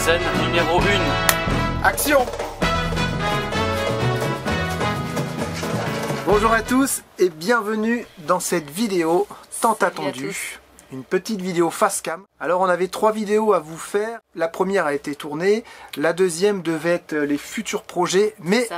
Scène numéro 1. Action! Bonjour à tous et bienvenue dans cette vidéo tant attendue. Une petite vidéo face cam. Alors on avait 3 vidéos à vous faire. La première a été tournée, la deuxième devait être les futurs projets, mais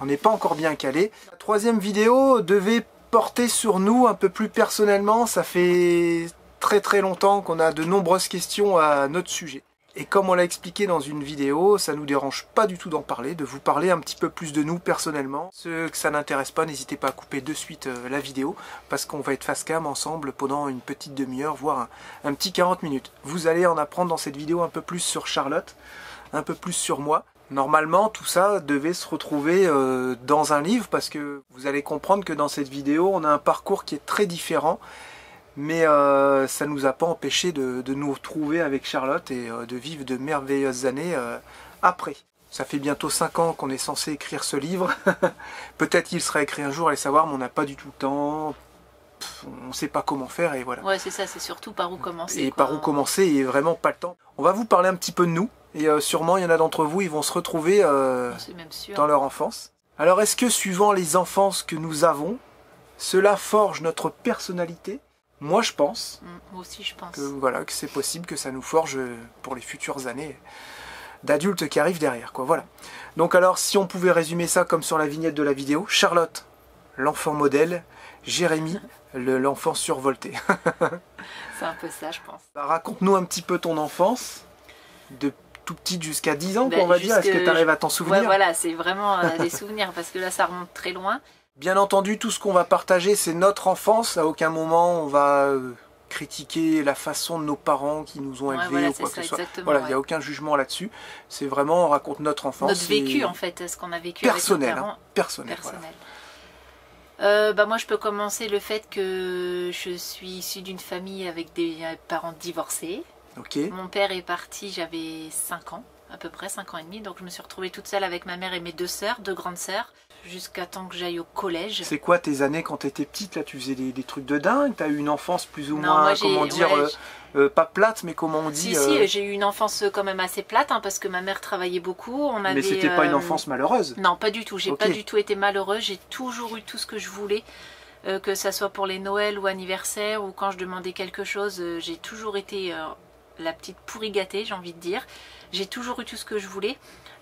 on n'est pas encore bien calé. La troisième vidéo devait porter sur nous un peu plus personnellement. Ça fait très longtemps qu'on a de nombreuses questions à notre sujet. Et comme on l'a expliqué dans une vidéo, ça nous dérange pas du tout d'en parler, de vous parler un petit peu plus de nous personnellement. Ceux que ça n'intéresse pas, n'hésitez pas à couper de suite la vidéo, parce qu'on va être face cam ensemble pendant une petite demi-heure, voire un petit 40 minutes. Vous allez en apprendre dans cette vidéo un peu plus sur Charlotte, un peu plus sur moi. Normalement, tout ça devait se retrouver dans un livre, parce que vous allez comprendre que dans cette vidéo, on a un parcours qui est très différent. Mais ça ne nous a pas empêché de nous retrouver avec Charlotte et de vivre de merveilleuses années après. Ça fait bientôt 5 ans qu'on est censé écrire ce livre. Peut-être qu'il sera écrit un jour, allez savoir, mais on n'a pas du tout le temps. On ne sait pas comment faire et voilà. Ouais, c'est ça, c'est surtout par où commencer. Et par où commencer et vraiment pas le temps. On va vous parler un petit peu de nous. Et sûrement, il y en a d'entre vous, ils vont se retrouver même sûr. dans leur enfance. Alors, est-ce que suivant les enfances que nous avons, cela forge notre personnalité ? Moi je pense, moi aussi je pense. Que c'est possible que ça nous forge pour les futures années d'adultes qui arrivent derrière, quoi. Voilà. Donc alors si on pouvait résumer ça comme sur la vignette de la vidéo, Charlotte, l'enfant modèle, Jérémy, l'enfant survolté. C'est un peu ça je pense. Raconte-nous un petit peu ton enfance, de tout petite jusqu'à 10 ans, on va dire. Est-ce que tu arrives à t'en souvenir? Ouais, voilà, c'est vraiment des souvenirs parce que là ça remonte très loin. Bien entendu, tout ce qu'on va partager, c'est notre enfance. À aucun moment, on va critiquer la façon de nos parents qui nous ont élevés, voilà, ou quoi que ce soit. Voilà, il n'y a aucun jugement là-dessus. C'est vraiment, on raconte notre enfance. Notre vécu, en fait, ce qu'on a vécu personnel, avec nos parents. Personnel. Voilà. Moi, je peux commencer le fait que je suis issue d'une famille avec des parents divorcés. Okay. Mon père est parti, j'avais 5 ans, à peu près 5 ans et demi. Donc, je me suis retrouvée toute seule avec ma mère et mes 2 sœurs, 2 grandes sœurs, jusqu'à temps que j'aille au collège. C'est quoi tes années quand tu étais petite là? Tu faisais des trucs de dingue? Tu as eu une enfance plus ou moins, comment dire, pas plate, mais comment on dit? Si, j'ai eu une enfance quand même assez plate, hein, parce que ma mère travaillait beaucoup. Mais c'était pas une enfance malheureuse? Non, pas du tout. J'ai pas du tout été malheureuse. J'ai toujours eu tout ce que je voulais. Que ça soit pour les Noëls ou anniversaires, ou quand je demandais quelque chose, j'ai toujours été la petite pourri gâtée, j'ai envie de dire. J'ai toujours eu tout ce que je voulais.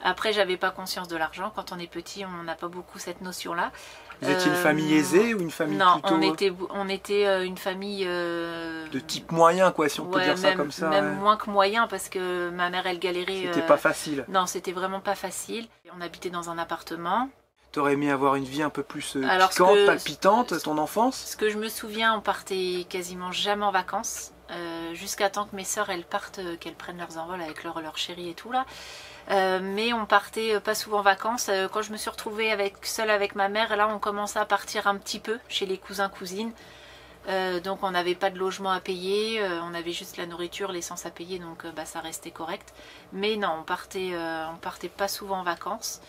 Après, j'avais pas conscience de l'argent. Quand on est petit, on n'a pas beaucoup cette notion-là. Vous étiez une famille aisée ou une famille plutôt... Non, on était une famille... de type moyen, quoi, si on peut dire ça comme ça. Même moins que moyen, parce que ma mère, elle galérait... C'était pas facile. Non, c'était vraiment pas facile. On habitait dans un appartement. T'aurais aimé avoir une vie un peu plus piquante, palpitante, ton enfance? Ce que je me souviens, on partait quasiment jamais en vacances. Jusqu'à temps que mes sœurs, elles partent, qu'elles prennent leurs envols avec leur chéri et tout, là. Mais on partait pas souvent en vacances. Quand je me suis retrouvée seule avec ma mère, là on commençait à partir un petit peu chez les cousins cousines. Donc on n'avait pas de logement à payer, on avait juste la nourriture, l'essence à payer, donc ça restait correct. Mais non, on partait pas souvent en vacances.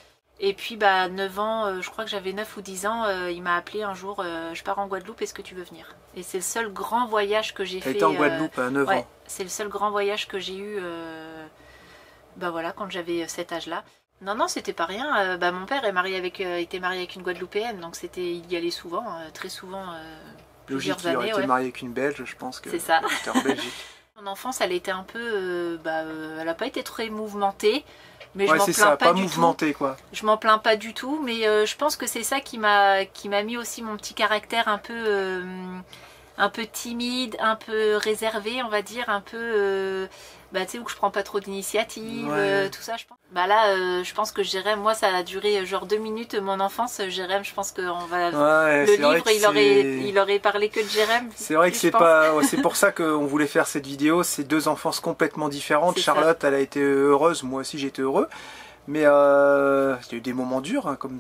Et puis 9 ans, je crois que j'avais 9 ou 10 ans, il m'a appelé un jour, je pars en Guadeloupe, est-ce que tu veux venir? Et c'est le seul grand voyage que j'ai fait. Tu étais en Guadeloupe à 9 ans? C'est le seul grand voyage que j'ai eu. Voilà, quand j'avais cet âge-là. Non, c'était pas rien. Mon père était marié avec une Guadeloupéenne, donc il y allait souvent, très souvent, plusieurs années. Logique, il aurait été marié avec une Belge, je pense que c'est ça. C'était en Belgique. Mon enfance, elle était un peu... elle n'a pas été très mouvementée, mais ouais, je m'en plains pas du mouvementé, tout. Quoi. Je m'en plains pas du tout, mais je pense que c'est ça qui m'a mis aussi mon petit caractère un peu timide, un peu réservé, on va dire, un peu... tu sais, où je prends pas trop d'initiative, tout ça, je pense. Là, je pense que Jérém, moi, ça a duré genre 2 minutes, mon enfance. Jérém, je pense qu'on va... le livre, il aurait parlé que de Jérém. C'est vrai que c'est pour ça qu'on voulait faire cette vidéo. C'est 2 enfances complètement différentes. Charlotte, elle a été heureuse, moi aussi j'étais heureux. Mais il y a eu des moments durs, hein, comme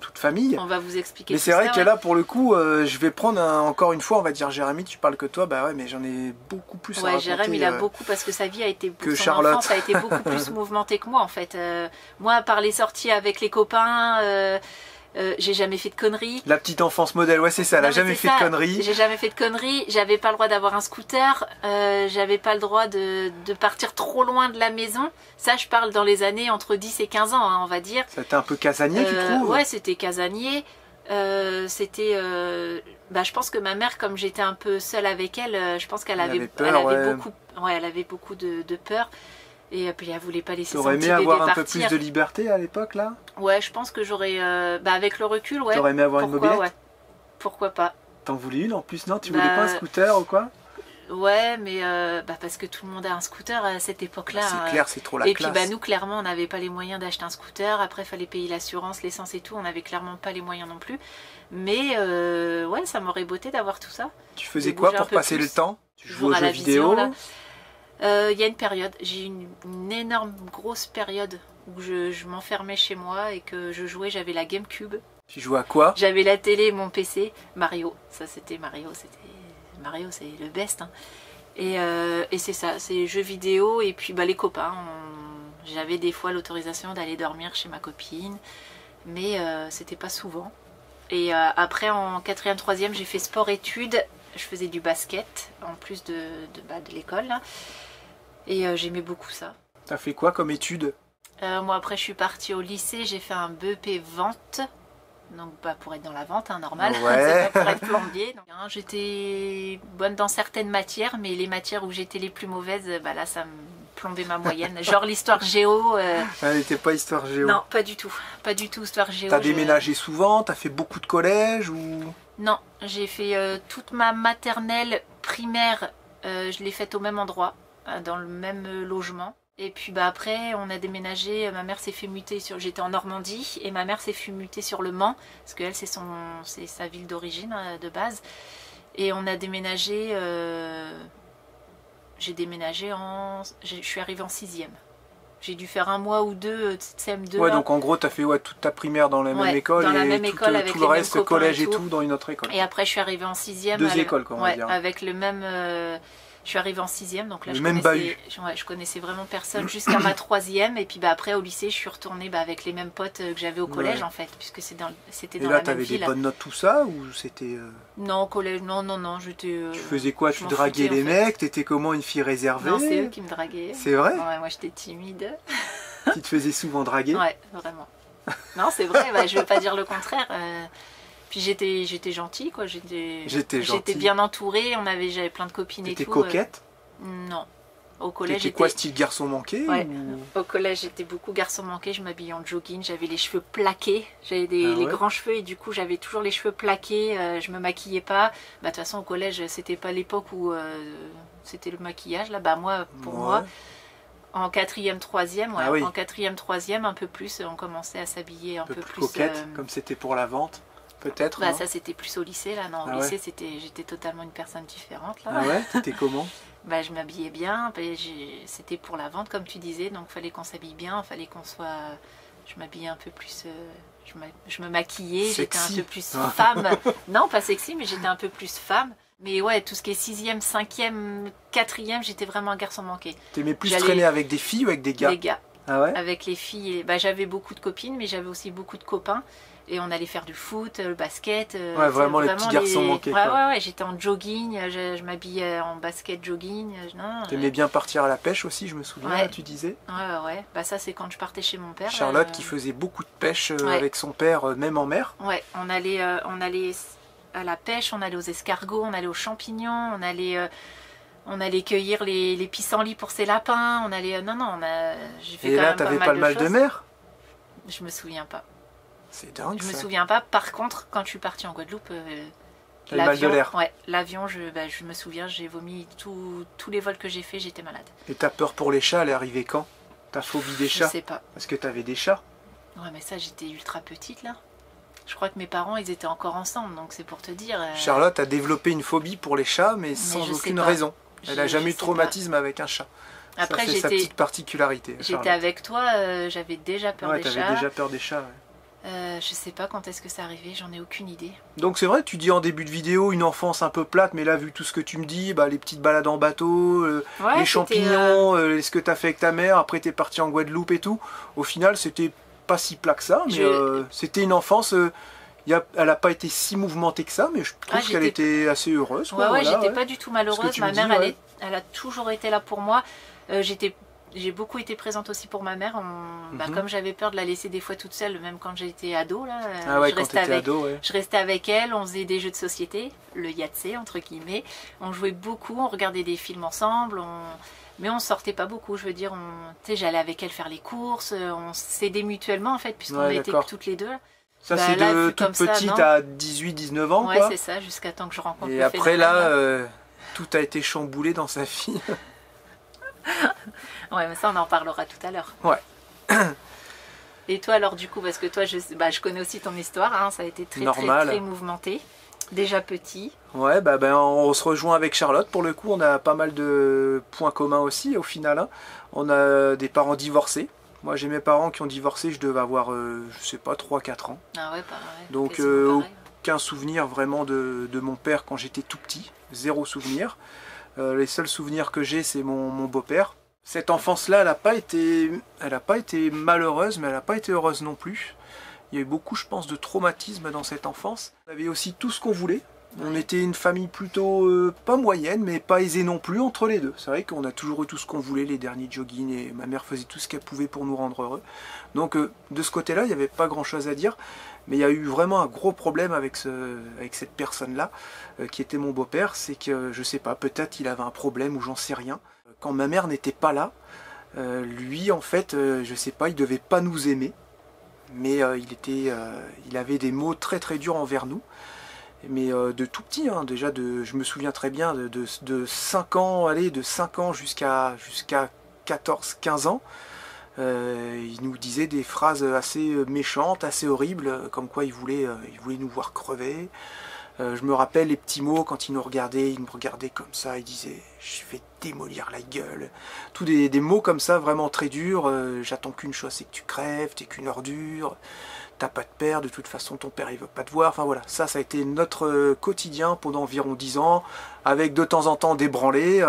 toute famille. On va vous expliquer. Mais c'est vrai que là, pour le coup, je vais prendre encore une fois, on va dire Jérémy, tu parles que toi, ouais, mais j'en ai beaucoup plus à raconter. Jérémy, il a beaucoup, parce que sa vie a été, que Charlotte. Enfance a été beaucoup plus mouvementée que moi, en fait. Moi, par les sorties avec les copains, J'ai jamais fait de conneries. La petite enfance modèle, ouais c'est ça, elle a jamais fait de conneries. J'ai jamais fait de conneries, j'avais pas le droit d'avoir un scooter, j'avais pas le droit de partir trop loin de la maison. Ça je parle dans les années entre 10 et 15 ans, hein, on va dire. C'était un peu casanier tu trouves? Ouais, c'était casanier. Je pense que ma mère, comme j'étais un peu seule avec elle, je pense qu'elle avait beaucoup de peur. Et puis elle voulait pas laisser son petit bébé partir. T'aurais aimé avoir un peu plus de liberté à l'époque là? Ouais, je pense que j'aurais, avec le recul, ouais. T'aurais aimé avoir une mobilette? Ouais. Pourquoi pas? T'en voulais une en plus, non? Tu voulais pas un scooter ou quoi? Ouais, mais parce que tout le monde a un scooter à cette époque-là. C'est clair, c'est trop la classe. Et puis nous, clairement, on n'avait pas les moyens d'acheter un scooter. Après, il fallait payer l'assurance, l'essence et tout. On n'avait clairement pas les moyens non plus. Mais ouais, ça m'aurait botté d'avoir tout ça. Tu faisais quoi pour passer le temps? Tu jouais aux jeux vidéo? Il y a une période, j'ai eu une énorme grosse période où je m'enfermais chez moi et que je jouais, j'avais la GameCube. Tu jouais à quoi? J'avais la télé et mon PC, Mario, ça c'était Mario, c'est le best. Hein. Et c'est ça, c'est jeux vidéo et puis les copains, j'avais des fois l'autorisation d'aller dormir chez ma copine, mais c'était pas souvent. Et après en 4e, 3e, j'ai fait sport-études, je faisais du basket en plus de l'école. Et j'aimais beaucoup ça. T'as fait quoi comme études? Moi après je suis partie au lycée, j'ai fait un BEP vente. Donc pour être dans la vente, hein, normal, ouais. C'est pas pour être plombier. Donc, hein, j'étais bonne dans certaines matières, mais les matières où j'étais les plus mauvaises, là ça me plombait ma moyenne. Genre l'histoire géo. Elle n'était pas histoire géo? Non, pas du tout. Pas du tout histoire géo. T'as déménagé souvent? T'as fait beaucoup de collèges ou? Non, j'ai fait toute ma maternelle, primaire, je l'ai faite au même endroit. Dans le même logement. Et puis après on a déménagé, ma mère s'est fait muter sur, j'étais en Normandie et ma mère s'est fait muter sur le Mans parce qu'elle c'est sa ville d'origine de base. Et on a déménagé, je suis arrivée en 6e. J'ai dû faire un mois ou deux de CM2. Ouais, donc en gros tu as fait toute ta primaire dans la même école dans la et même école avec tout le reste, collège et tout dans une autre école. Et après je suis arrivée en 6e. Deux écoles quoi on va dire. Avec le même... Je suis arrivée en 6e, donc là je connaissais vraiment personne jusqu'à ma 3e. Et puis après au lycée, je suis retournée avec les mêmes potes que j'avais au collège en fait, puisque c'était dans la même ville. Et là, t'avais des bonnes notes tout ça ou c'était Non, au collège, non, j'étais... Tu faisais quoi? Tu draguais les mecs? T'étais comment, une fille réservée? Non, c'est eux qui me draguaient. C'est vrai? Ouais, moi j'étais timide. Tu te faisais souvent draguer? Ouais, vraiment. Non, c'est vrai, je veux pas dire le contraire. Puis j'étais gentille quoi, j'étais bien entourée, j'avais plein de copines et tout. T'étais coquette? Non. Au collège j'étais quoi, style garçon manqué? Ouais. Au collège j'étais beaucoup garçon manqué, je m'habillais en jogging, j'avais les cheveux plaqués, j'avais les grands cheveux et du coup j'avais toujours les cheveux plaqués, je me maquillais pas. De toute façon au collège c'était pas l'époque où c'était le maquillage là, moi en 4e, 3e, en 4e, 3e un peu plus, on commençait à s'habiller un peu plus coquette, comme c'était pour la vente. Peut-être. Ça c'était plus au lycée là, non au lycée j'étais totalement une personne différente là. Ah ouais, t'étais comment? Je m'habillais bien, c'était pour la vente comme tu disais, donc fallait qu'on s'habille bien, fallait qu'on soit, je m'habillais un peu plus, je me maquillais, j'étais un peu plus femme, non pas sexy mais j'étais un peu plus femme. Mais ouais, tout ce qui est 6e, 5e, 4e, j'étais vraiment un garçon manqué. T'aimais plus traîner avec des filles ou avec des gars? Des gars. Ah ouais? Avec les filles, j'avais beaucoup de copines mais j'avais aussi beaucoup de copains. Et on allait faire du foot, le basket. Ouais, vraiment les petits garçons manqués. Ouais, j'étais en jogging, je m'habillais en basket jogging. T'aimais bien partir à la pêche aussi, je me souviens, tu disais? Ouais. Ça, c'est quand je partais chez mon père. Charlotte qui faisait beaucoup de pêche avec son père, même en mer. Ouais, on allait à la pêche, on allait aux escargots, on allait aux champignons, on allait cueillir les pissenlits pour ses lapins. On allait. J'ai fait et là, t'avais pas le mal de mer? Je me souviens pas. C'est dingue. Je me souviens pas. Par contre, quand je suis partie en Guadeloupe, mal de l'air. Ouais, l'avion, je me souviens, j'ai vomi tous les vols que j'ai fait, j'étais malade. Et ta peur pour les chats, elle est arrivée quand? Ta phobie des chats? Je sais pas. Parce que t'avais des chats? Ouais, mais ça, j'étais ultra petite là. Je crois que mes parents, ils étaient encore ensemble, donc c'est pour te dire. Charlotte a développé une phobie pour les chats, mais sans aucune raison. Elle n'a jamais eu de traumatisme avec un chat. Après, c'est sa petite particularité. J'étais avec toi, j'avais déjà peur des chats. Ouais, t'avais déjà peur des chats. Je sais pas quand est-ce que c'est arrivé, j'en ai aucune idée. Donc c'est vrai, tu dis en début de vidéo une enfance un peu plate, mais là vu tout ce que tu me dis, les petites balades en bateau, les champignons, ce que tu as fait avec ta mère, après tu es parti en Guadeloupe et tout, au final c'était pas si plat que ça, mais c'était une enfance... elle n'a pas été si mouvementée que ça, mais je trouve qu'elle était assez heureuse. Quoi, ouais, j'étais pas du tout malheureuse. Ma mère, dis, elle a toujours été là pour moi. J'ai beaucoup été présente aussi pour ma mère. Comme j'avais peur de la laisser des fois toute seule, même quand j'étais ado, là, je restais avec elle, on faisait des jeux de société, le Yahtzee entre guillemets. On jouait beaucoup, on regardait des films ensemble, mais on sortait pas beaucoup. Je veux dire, j'allais avec elle faire les courses, on s'aidait mutuellement en fait, puisqu'on était que toutes les deux. Ça, c'est de toute petite à 18-19 ans, ouais, quoi. c'est ça, jusqu'à temps que je rencontre Et après, là, tout a été chamboulé dans sa vie. Ouais, mais ça, on en parlera tout à l'heure. Ouais. Et toi, alors, du coup, parce que toi, je connais aussi ton histoire, hein, ça a été très mouvementé. Déjà petit. Ouais, on se rejoint avec Charlotte. Pour le coup, on a pas mal de points communs aussi, au final. Hein. On a des parents divorcés. Moi, j'ai mes parents qui ont divorcé, je devais avoir, je sais pas, 3-4 ans. Ah ouais, pareil. Donc, aucun souvenir vraiment de mon père quand j'étais tout petit. Zéro souvenir. Les seuls souvenirs que j'ai, c'est mon beau-père. Cette enfance-là, elle n'a pas été malheureuse, mais elle n'a pas été heureuse non plus. Il y a eu beaucoup, je pense, de traumatisme dans cette enfance. On avait aussi tout ce qu'on voulait. On était une famille plutôt, pas moyenne, mais pas aisée non plus, entre les deux. C'est vrai qu'on a toujours eu tout ce qu'on voulait, les derniers joggings, et ma mère faisait tout ce qu'elle pouvait pour nous rendre heureux. Donc de ce côté-là, il n'y avait pas grand-chose à dire, mais il y a eu vraiment un gros problème avec cette personne-là, qui était mon beau-père. C'est que, je sais pas, peut-être il avait un problème ou j'en sais rien. Quand ma mère n'était pas là, lui, en fait, je sais pas, il devait pas nous aimer, mais il avait des mots très très durs envers nous. Mais de tout petit, hein, déjà, je me souviens très bien de 5 ans, de 5 ans jusqu'à 14-15 ans, il nous disait des phrases assez méchantes, assez horribles, comme quoi il voulait nous voir crever. Je me rappelle les petits mots quand il me regardait comme ça, il disait « je vais démolir la gueule ». Tous des mots comme ça, vraiment très durs, j'attends qu'une chose, c'est que tu crèves, t'es qu'une ordure. T'as pas de père, de toute façon ton père il veut pas te voir, enfin voilà, ça a été notre quotidien pendant environ 10 ans, avec de temps en temps des branlées,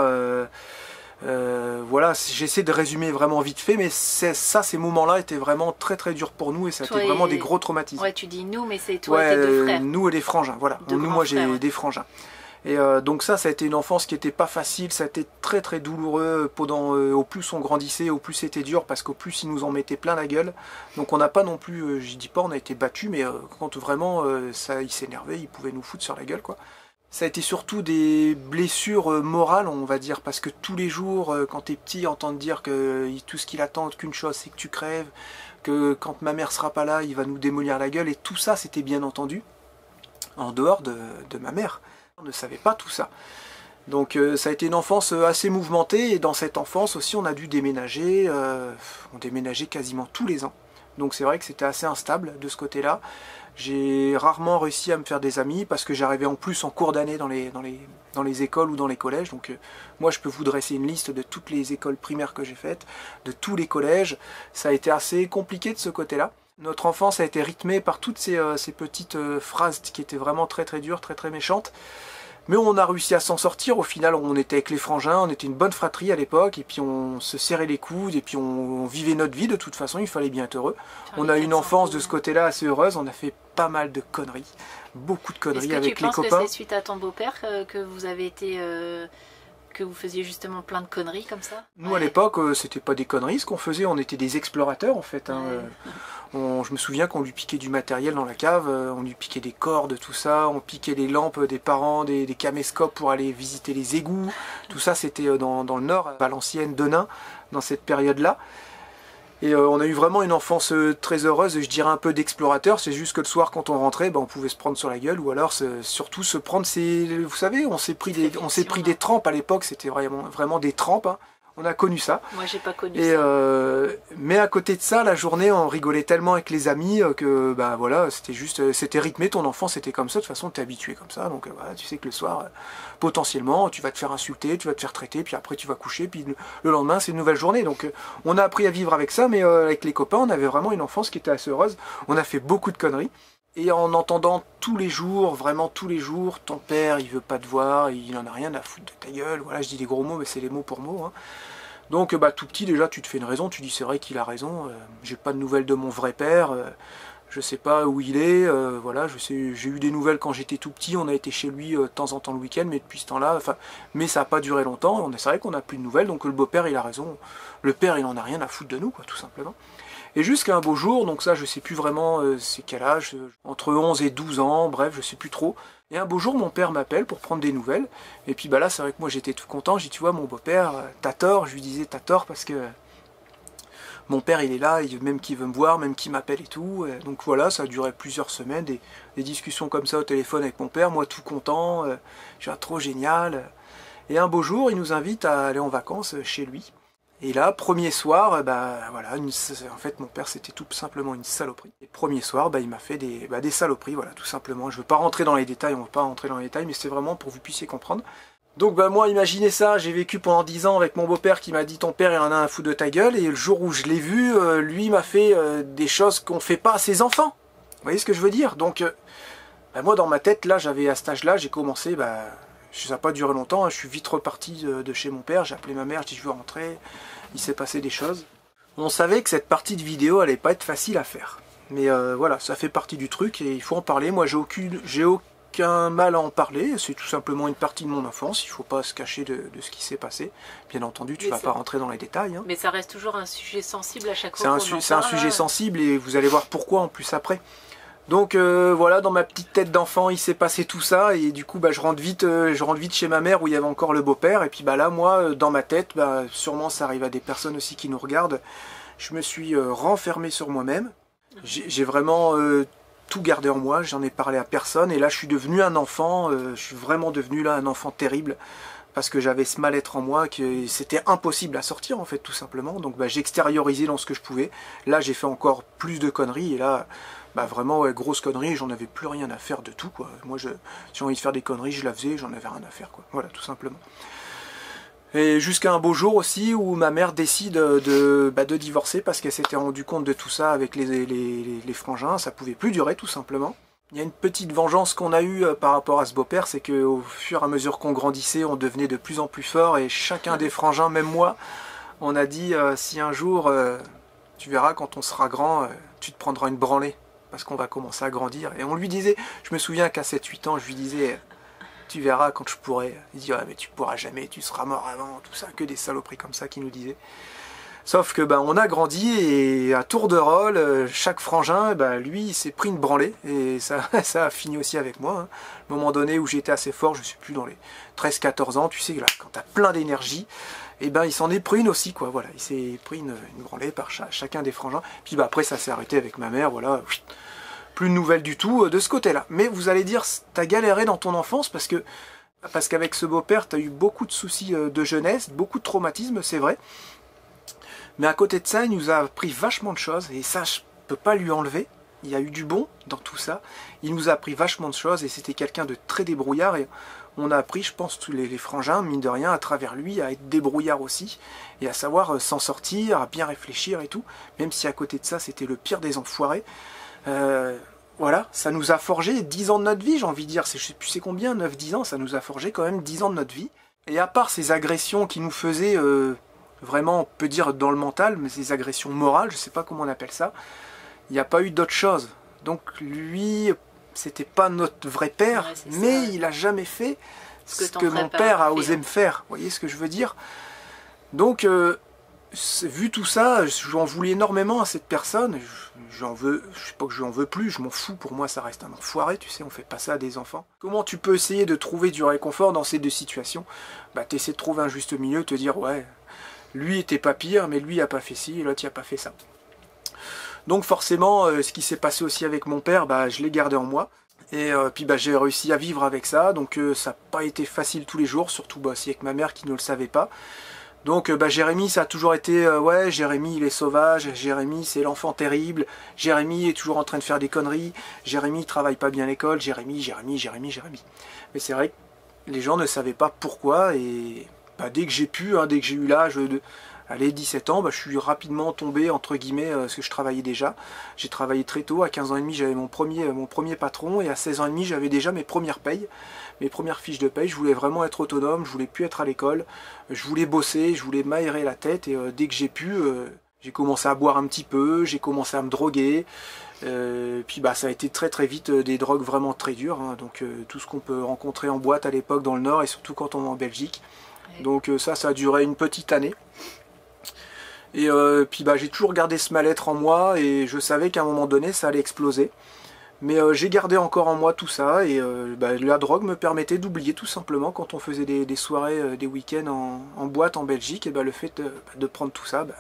voilà, j'essaie de résumer vraiment vite fait, mais ces moments-là étaient vraiment très très durs pour nous et ça a été vraiment des gros traumatismes. Ouais, tu dis nous, mais c'est toi et tes deux frères. Nous et les frangins, voilà, moi j'ai des frangins. Et donc ça a été une enfance qui n'était pas facile, ça a été très très douloureux au plus on grandissait, au plus c'était dur, parce qu'au plus ils nous en mettaient plein la gueule. Donc on n'a pas non plus, je dis pas on a été battus, mais quand vraiment ils s'énervaient, ils pouvaient nous foutre sur la gueule, quoi. Ça a été surtout des blessures morales, on va dire, parce que tous les jours, quand t'es petit, entendre dire que tout ce qu'il attend qu'une chose, c'est que tu crèves, que quand ma mère sera pas là, il va nous démolir la gueule, et tout ça c'était bien entendu en dehors de ma mère. On ne savait pas tout ça. Donc ça a été une enfance assez mouvementée, et dans cette enfance aussi on a dû déménager, on déménageait quasiment tous les ans. Donc c'est vrai que c'était assez instable de ce côté-là. J'ai rarement réussi à me faire des amis parce que j'arrivais en plus en cours d'année dans les écoles ou dans les collèges. Donc moi je peux vous dresser une liste de toutes les écoles primaires que j'ai faites, de tous les collèges. Ça a été assez compliqué de ce côté-là. Notre enfance a été rythmée par toutes ces petites phrases qui étaient vraiment très très dures, très très méchantes. Mais on a réussi à s'en sortir. Au final, on était avec les frangins, on était une bonne fratrie à l'époque, et puis on se serrait les coudes, et puis on vivait notre vie. De toute façon, il fallait bien être heureux. On a eu une enfance de ce côté-là assez heureuse. On a fait pas mal de conneries, beaucoup de conneries avec les copains. Est-ce que tu penses que c'est suite à ton beau-père que vous avez été... que vous faisiez justement plein de conneries comme ça? Nous à l'époque, c'était pas des conneries ce qu'on faisait, on était des explorateurs en fait. Hein. Je me souviens qu'on lui piquait du matériel dans la cave, on lui piquait des cordes, tout ça, on piquait les lampes des parents, des caméscopes pour aller visiter les égouts. Tout ça c'était dans le nord, à Valenciennes, Denain, dans cette période-là. Et on a eu vraiment une enfance très heureuse, je dirais un peu d'explorateur. C'est juste que le soir quand on rentrait, on pouvait se prendre sur la gueule, ou alors surtout se prendre vous savez, on s'est pris des trempes à l'époque, c'était vraiment des trempes, hein. On a connu ça. Moi j'ai pas connu ça. Mais à côté de ça, la journée on rigolait tellement avec les amis que voilà, c'était rythmé, ton enfance c'était comme ça, de toute façon t'es habitué comme ça, donc voilà, tu sais que le soir potentiellement tu vas te faire insulter, tu vas te faire traiter, puis après tu vas coucher, puis le lendemain c'est une nouvelle journée. Donc on a appris à vivre avec ça, mais avec les copains on avait vraiment une enfance qui était assez heureuse. On a fait beaucoup de conneries. Et en entendant tous les jours, vraiment tous les jours, ton père il veut pas te voir, il en a rien à foutre de ta gueule, voilà, je dis des gros mots mais c'est les mots pour mots, hein. Donc bah, tout petit déjà tu te fais une raison, tu dis c'est vrai qu'il a raison, j'ai pas de nouvelles de mon vrai père, je sais pas où il est, voilà, j'ai eu des nouvelles quand j'étais tout petit, on a été chez lui de temps en temps le week-end, mais depuis ce temps-là, mais ça n'a pas duré longtemps, c'est vrai qu'on n'a plus de nouvelles, donc le beau-père il a raison, le père il en a rien à foutre de nous, quoi, tout simplement. Et jusqu'à un beau jour, donc ça je sais plus vraiment c'est quel âge, entre 11 et 12 ans, bref je sais plus trop. Et un beau jour mon père m'appelle pour prendre des nouvelles, et puis bah là c'est vrai que moi j'étais tout content, j'ai dit tu vois mon beau-père, t'as tort, je lui disais t'as tort parce que mon père il est là, même qu'il veut me voir, même qu'il m'appelle et tout, donc voilà ça a duré plusieurs semaines, des discussions comme ça au téléphone avec mon père, moi tout content, j'ai trop génial. Et un beau jour il nous invite à aller en vacances chez lui. Et là, premier soir, bah voilà, en fait mon père c'était tout simplement une saloperie. Et premier soir, bah, il m'a fait des saloperies, voilà, tout simplement. Je ne veux pas rentrer dans les détails, on ne va pas rentrer dans les détails, mais c'est vraiment pour que vous puissiez comprendre. Donc bah moi, imaginez ça, j'ai vécu pendant 10 ans avec mon beau-père qui m'a dit ton père il en a un fou de ta gueule, et le jour où je l'ai vu, lui m'a fait des choses qu'on ne fait pas à ses enfants. Vous voyez ce que je veux dire? Donc bah, moi dans ma tête, là, j'avais à cet âge-là, j'ai commencé, ça n'a pas duré longtemps, hein, je suis vite reparti de chez mon père, j'ai appelé ma mère, je dis je veux rentrer, il s'est passé des choses. On savait que cette partie de vidéo allait pas être facile à faire. Mais voilà, ça fait partie du truc et il faut en parler. Moi j'ai aucun mal à en parler, c'est tout simplement une partie de mon enfance, il ne faut pas se cacher de ce qui s'est passé. Bien entendu, tu ne vas pas rentrer dans les détails. Hein. Mais ça reste toujours un sujet sensible à chaque fois. C'est un sujet sensible et vous allez voir pourquoi en plus après. Donc voilà, dans ma petite tête d'enfant, il s'est passé tout ça et du coup, je rentre vite chez ma mère où il y avait encore le beau-père. Et puis là, moi, dans ma tête, sûrement ça arrive à des personnes aussi qui nous regardent. Je me suis renfermé sur moi-même. J'ai vraiment tout gardé en moi. J'en ai parlé à personne. Et là, je suis devenu un enfant. Je suis vraiment devenu là un enfant terrible parce que j'avais ce mal-être en moi que c'était impossible à sortir en fait, tout simplement. Donc j'ai extériorisé dans ce que je pouvais. Là, j'ai fait encore plus de conneries et là. Vraiment, ouais, grosse connerie, j'en avais plus rien à faire de tout, quoi. Moi, si j'ai envie de faire des conneries, je la faisais, j'en avais rien à faire, quoi. Voilà, tout simplement. Et jusqu'à un beau jour aussi, où ma mère décide de divorcer, parce qu'elle s'était rendue compte de tout ça avec les frangins, ça pouvait plus durer, tout simplement. Il y a une petite vengeance qu'on a eue par rapport à ce beau-père, c'est qu'au fur et à mesure qu'on grandissait, on devenait de plus en plus fort, et chacun des frangins, même moi, on a dit, si un jour, tu verras, quand on sera grand, tu te prendras une branlée. Parce qu'on va commencer à grandir. Et on lui disait, je me souviens qu'à 7-8 ans, je lui disais, tu verras quand je pourrai. Il dit, ouais, mais tu pourras jamais, tu seras mort avant, tout ça, que des saloperies comme ça qu'il nous disait. Sauf que on a grandi et à tour de rôle, chaque frangin, lui, il s'est pris une branlée. Et ça a fini aussi avec moi. Hein. À un moment donné où j'étais assez fort, je suis plus dans les 13-14 ans, tu sais, là, quand tu as plein d'énergie, et il s'en est pris une aussi, quoi. Voilà, il s'est pris une branlée par chacun des frangins. Puis après, ça s'est arrêté avec ma mère, voilà. Plus de nouvelles du tout de ce côté-là. Mais vous allez dire, t'as galéré dans ton enfance parce qu'avec ce beau-père, t'as eu beaucoup de soucis de jeunesse, beaucoup de traumatismes, c'est vrai. Mais à côté de ça, il nous a appris vachement de choses, et ça, je peux pas lui enlever. Il y a eu du bon dans tout ça. Il nous a appris vachement de choses, et c'était quelqu'un de très débrouillard, et on a appris, je pense, tous les frangins, mine de rien, à travers lui, à être débrouillard aussi, et à savoir s'en sortir, à bien réfléchir et tout, même si à côté de ça, c'était le pire des enfoirés. Voilà, ça nous a forgé 10 ans de notre vie, j'ai envie de dire, je sais plus c'est combien, 9-10 ans, ça nous a forgé quand même 10 ans de notre vie. Et à part ces agressions qui nous faisaient, vraiment, on peut dire dans le mental, mais ces agressions morales, je sais pas comment on appelle ça, il n'y a pas eu d'autre chose. Donc lui, c'était pas notre vrai père, ouais, mais ça, il a jamais fait ce que mon père a osé me faire. Vous voyez ce que je veux dire? Donc, vu tout ça, j'en voulais énormément à cette personne. J'en veux, je sais pas que je lui en veux plus, je m'en fous, pour moi ça reste un enfoiré, tu sais, on fait pas ça à des enfants. Comment tu peux essayer de trouver du réconfort dans ces deux situations? T'essaies de trouver un juste milieu, te dire, ouais, lui était pas pire, mais lui il a pas fait ci, et l'autre il a pas fait ça. Donc forcément, ce qui s'est passé aussi avec mon père, je l'ai gardé en moi. Et puis j'ai réussi à vivre avec ça, donc ça n'a pas été facile tous les jours, surtout aussi avec ma mère qui ne le savait pas. Donc Jérémy, ça a toujours été, ouais, Jérémy il est sauvage, Jérémy c'est l'enfant terrible, Jérémy est toujours en train de faire des conneries, Jérémy travaille pas bien à l'école, Jérémy. Mais c'est vrai que les gens ne savaient pas pourquoi, et dès que j'ai pu, dès que j'ai eu l'âge allez, 17 ans, bah, je suis rapidement tombé, entre guillemets, parce que je travaillais déjà. J'ai travaillé très tôt, à 15 ans et demi, j'avais mon premier patron, et à 16 ans et demi, j'avais déjà mes premières payes, mes premières fiches de paye. Je voulais vraiment être autonome, je voulais plus être à l'école, je voulais bosser, je voulais m'aérer la tête, et dès que j'ai pu, j'ai commencé à boire un petit peu, j'ai commencé à me droguer. Puis bah, ça a été très vite des drogues vraiment très dures, hein, donc tout ce qu'on peut rencontrer en boîte à l'époque dans le Nord, et surtout quand on est en Belgique. Ouais. Donc ça a duré une petite année. Et puis bah, j'ai toujours gardé ce mal-être en moi, et je savais qu'à un moment donné ça allait exploser. Mais j'ai gardé encore en moi tout ça, et bah, la drogue me permettait d'oublier tout simplement. Quand on faisait des soirées, des week-ends en boîte en Belgique, et bah, le fait de prendre tout ça, bah,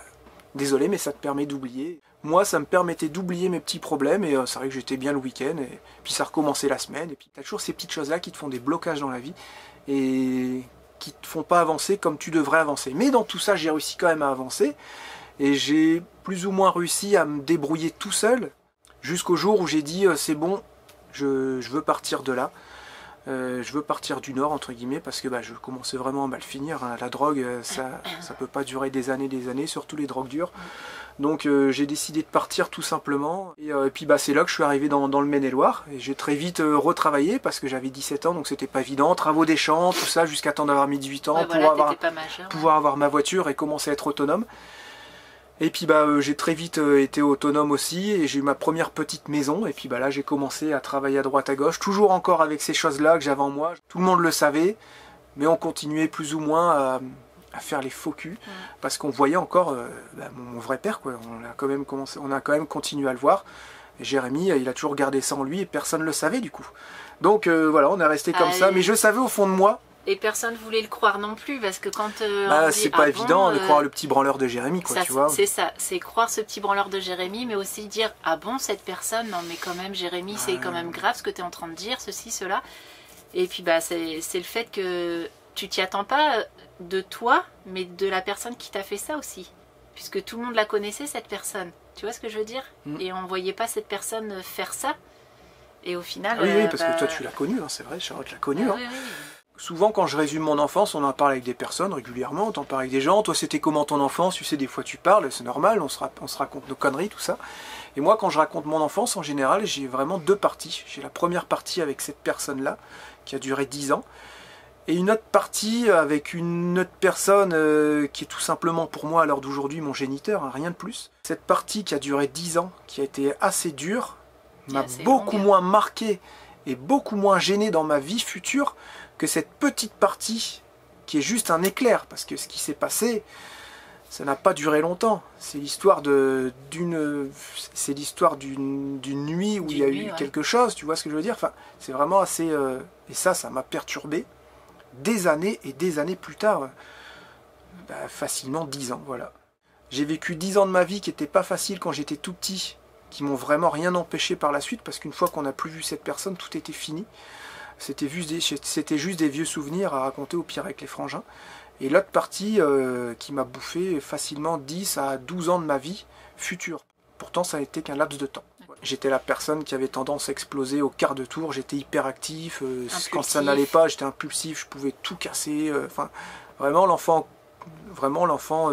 désolé, mais ça te permet d'oublier. Moi, ça me permettait d'oublier mes petits problèmes, et c'est vrai que j'étais bien le week-end, et puis ça recommençait la semaine, et puis tu as toujours ces petites choses-là qui te font des blocages dans la vie, et qui te font pas avancer comme tu devrais avancer. Mais dans tout ça, j'ai réussi quand même à avancer, et j'ai plus ou moins réussi à me débrouiller tout seul, jusqu'au jour où j'ai dit, c'est bon, je veux partir de là. Je veux partir du Nord, entre guillemets, parce que bah, je commençais vraiment à mal finir, hein. La drogue, ça peut pas durer des années, surtout les drogues dures. Donc j'ai décidé de partir tout simplement. Et puis bah, c'est là que je suis arrivé dans le Maine-et-Loire. Et j'ai très vite retravaillé, parce que j'avais 17 ans, donc c'était pas évident. Travaux des champs, tout ça, jusqu'à temps d'avoir mes 18 ans, ouais, pour voilà, pouvoir avoir ma voiture et commencer à être autonome. Et puis bah, j'ai très vite été autonome aussi, et j'ai eu ma première petite maison, et puis bah, là j'ai commencé à travailler à droite à gauche, toujours encore avec ces choses-là que j'avais en moi. Tout le monde le savait, mais on continuait plus ou moins à faire les faux culs, parce qu'on voyait encore bah, mon vrai père, quoi. On a quand même continué à le voir. Et Jérémy, il a toujours gardé ça en lui, et personne ne le savait du coup. Donc voilà, on est resté comme ça, mais je savais au fond de moi. Et personne ne voulait le croire non plus, parce que quand bah, c'est pas évident de croire le petit branleur de Jérémy, quoi, tu vois. C'est ça, c'est croire ce petit branleur de Jérémy, mais aussi dire, ah bon, cette personne, non mais quand même Jérémy, c'est quand même grave ce que tu es en train de dire, ceci, cela. Et puis bah, c'est le fait que tu t'y attends pas de toi, mais de la personne qui t'a fait ça aussi. Puisque tout le monde la connaissait, cette personne. Tu vois ce que je veux dire? Et on voyait pas cette personne faire ça. Et au final... oui, parce que toi tu l'as connue, hein, c'est vrai, Charlotte l'a connue. Oui. Souvent quand je résume mon enfance, on en parle avec des personnes régulièrement, on t'en parle avec des gens. Toi c'était comment ton enfance? Tu sais, des fois tu parles, c'est normal, on se raconte nos conneries, tout ça. Et moi quand je raconte mon enfance, en général, j'ai vraiment deux parties. J'ai la première partie avec cette personne-là, qui a duré 10 ans. Et une autre partie avec une autre personne qui est tout simplement pour moi à l'heure d'aujourd'hui mon géniteur, hein, rien de plus. Cette partie qui a duré 10 ans, qui a été assez dure, m'a beaucoup moins marqué et beaucoup moins gêné dans ma vie future que cette petite partie qui est juste un éclair, parce que ce qui s'est passé, ça n'a pas duré longtemps. C'est l'histoire d'une nuit où il y a eu quelque chose, tu vois ce que je veux dire? Enfin, c'est vraiment assez... et ça m'a perturbé des années et des années plus tard. Bah, facilement 10 ans, voilà. J'ai vécu 10 ans de ma vie qui n'étaient pas faciles quand j'étais tout petit, qui m'ont vraiment rien empêché par la suite, parce qu'une fois qu'on n'a plus vu cette personne, tout était fini. C'était juste des vieux souvenirs à raconter au pire avec les frangins. Et l'autre partie qui m'a bouffé facilement 10 à 12 ans de ma vie future. Pourtant ça n'était qu'un laps de temps. J'étais la personne qui avait tendance à exploser au quart de tour, j'étais hyperactif, quand ça n'allait pas j'étais impulsif, je pouvais tout casser. Enfin, vraiment l'enfant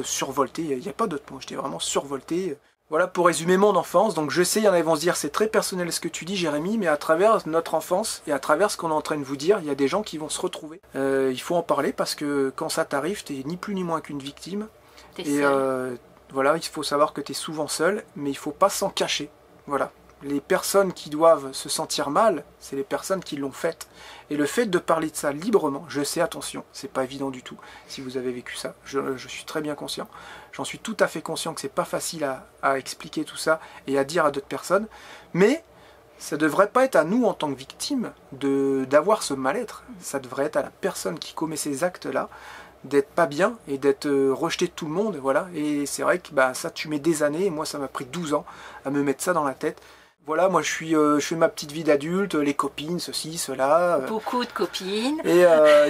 survolté, il n'y a pas d'autre mot, j'étais vraiment survolté. Voilà pour résumer mon enfance. Donc je sais, il y en a qui vont se dire c'est très personnel ce que tu dis Jérémy, mais à travers notre enfance et à travers ce qu'on est en train de vous dire, il y a des gens qui vont se retrouver. Il faut en parler parce que quand ça t'arrive, tu n'es ni plus ni moins qu'une victime. Et voilà, il faut savoir que tu es souvent seul, mais il ne faut pas s'en cacher. Voilà. Les personnes qui doivent se sentir mal, c'est les personnes qui l'ont fait. Et le fait de parler de ça librement, je sais, attention, c'est pas évident du tout si vous avez vécu ça, je suis très bien conscient. J'en suis tout à fait conscient que c'est pas facile à expliquer tout ça et à dire à d'autres personnes, mais ça devrait pas être à nous en tant que victimes d'avoir ce mal-être. Ça devrait être à la personne qui commet ces actes-là d'être pas bien et d'être rejeté de tout le monde, voilà. Et c'est vrai que bah, ça, tu mets des années, et moi ça m'a pris 12 ans à me mettre ça dans la tête. Voilà, moi je fais ma petite vie d'adulte, les copines, ceci, cela. Beaucoup de copines. Et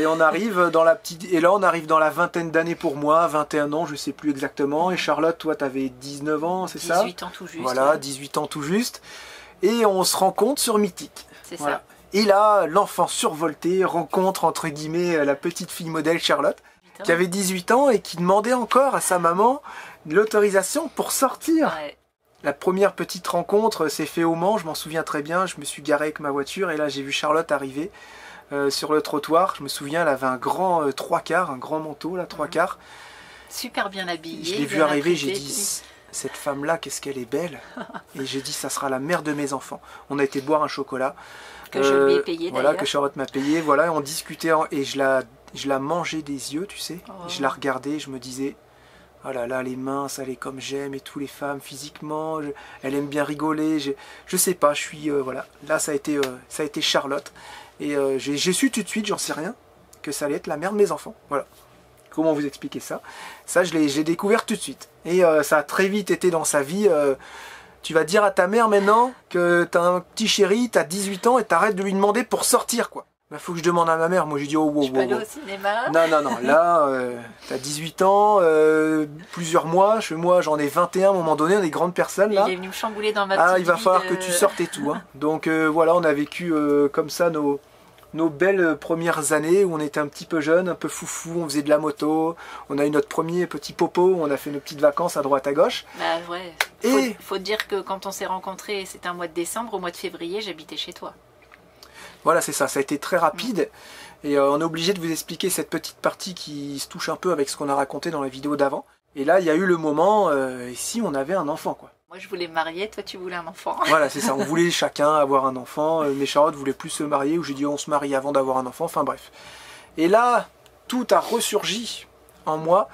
on arrive dans on arrive dans la vingtaine d'années pour moi, 21 ans, je sais plus exactement. Et Charlotte, toi t'avais 19 ans, c'est ça? 18 ans tout juste. Voilà, ouais. 18 ans tout juste. Et on se rencontre sur Mythique. C'est voilà. ça. Et là, l'enfant survolté rencontre entre guillemets la petite fille modèle Charlotte. ans. Qui avait 18 ans et qui demandait encore à sa maman l'autorisation pour sortir. Ouais. La première petite rencontre s'est faite au Mans, je m'en souviens très bien. Je me suis garé avec ma voiture et là j'ai vu Charlotte arriver sur le trottoir. Je me souviens, elle avait un grand 3/4, un grand manteau, là, 3/4. Super bien habillée. Je l'ai vue arriver, j'ai dit, cette femme-là, qu'est-ce qu'elle est belle. Et j'ai dit, ça sera la mère de mes enfants. On a été boire un chocolat. Que je lui ai payé voilà, d'ailleurs. que Charlotte m'a payé. Voilà, on discutait et je la mangeais des yeux, tu sais. Oh. Je la regardais, je me disais, oh là là, elle est mince, elle est comme j'aime et tous les femmes physiquement. Elle aime bien rigoler. Je sais pas, je suis voilà. Là, ça a été Charlotte et j'ai su tout de suite, j'en sais rien, que ça allait être la mère de mes enfants. Voilà. Comment vous expliquer ça? Ça, je l'ai découvert tout de suite. Et ça a très vite été dans sa vie. Tu vas dire à ta mère maintenant que t'as un petit chéri, t'as 18 ans et t'arrêtes de lui demander pour sortir, quoi. Bah, faut que je demande à ma mère. Moi, j'ai dit, oh, wow, Je peux aller au cinéma. Non, non, non. Là, t'as 18 ans, plusieurs mois. Moi, j'en ai 21 à un moment donné. On est grandes personnes, là. Il est venu me chambouler dans ma Ah, petite il va vie falloir de- que tu sortes et tout. Hein. Donc, voilà, on a vécu comme ça nos belles premières années où on était un petit peu jeunes, un peu foufou, on faisait de la moto, on a eu notre premier petit popo, où on a fait nos petites vacances à droite à gauche. Bah ouais. Et- Faut dire que quand on s'est rencontrés, c'était un mois de décembre, au mois de février, j'habitais chez toi. Voilà, c'est ça, ça a été très rapide. Et on est obligé de vous expliquer cette petite partie qui se touche un peu avec ce qu'on a raconté dans la vidéo d'avant. Et là, il y a eu le moment, et si on avait un enfant, quoi. Moi, je voulais me marier, toi, tu voulais un enfant. Voilà, c'est ça, on voulait chacun avoir un enfant, mais Charlotte voulait plus se marier, où j'ai dit on se marie avant d'avoir un enfant, enfin bref. Et là, tout a ressurgi en moi,